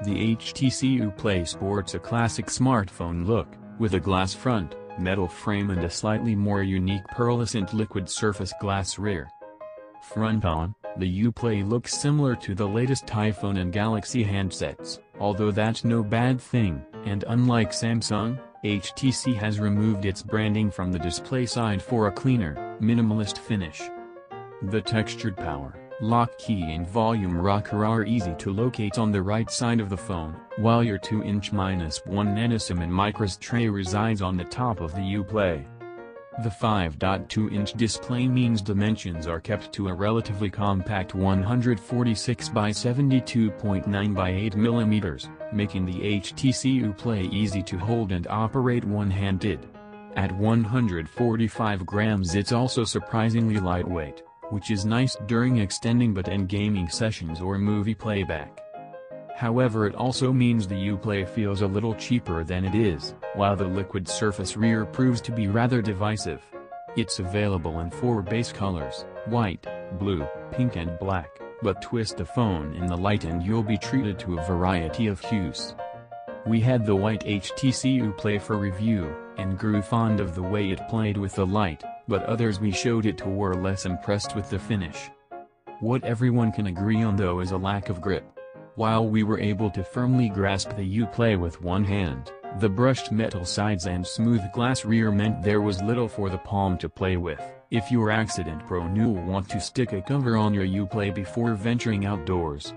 The HTC Uplay sports a classic smartphone look, with a glass front, metal frame and a slightly more unique pearlescent liquid surface glass rear. Front on, the Uplay looks similar to the latest iPhone and Galaxy handsets, although that's no bad thing, and unlike Samsung, HTC has removed its branding from the display side for a cleaner, minimalist finish. The textured power, lock key and volume rocker are easy to locate on the right side of the phone, while your 2-inch -1 nanoSIM and microSD tray resides on the top of the Uplay. The 5.2-inch display means dimensions are kept to a relatively compact 146 by 72.9 by 8 mm, making the HTC Uplay easy to hold and operate one-handed. At 145 grams it's also surprisingly lightweight, which is nice during extending but and gaming sessions or movie playback. However, it also means the Uplay feels a little cheaper than it is, while the liquid surface rear proves to be rather divisive. It's available in 4 base colors, white, blue, pink and black, but twist the phone in the light and you'll be treated to a variety of hues. We had the white HTC Uplay for review, and grew fond of the way it played with the light, but others we showed it to were less impressed with the finish. What everyone can agree on though is a lack of grip. While we were able to firmly grasp the Uplay with one hand, the brushed metal sides and smooth glass rear meant there was little for the palm to play with. If you're accident prone you'll want to stick a cover on your Uplay before venturing outdoors.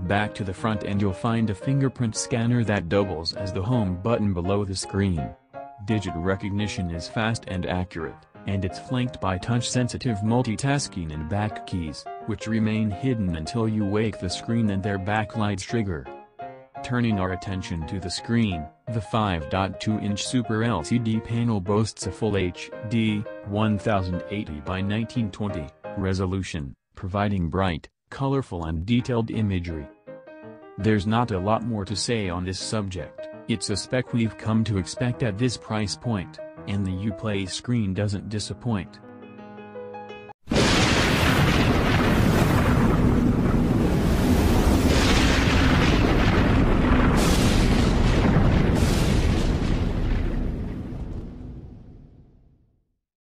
Back to the front and you'll find a fingerprint scanner that doubles as the home button below the screen. Digit recognition is fast and accurate, and it's flanked by touch-sensitive multitasking and back keys, which remain hidden until you wake the screen and their backlights trigger. Turning our attention to the screen, the 5.2-inch Super LCD panel boasts a Full HD, 1080 by 1920, resolution, providing bright, colorful and detailed imagery. There's not a lot more to say on this subject. It's a spec we've come to expect at this price point, and the Uplay screen doesn't disappoint.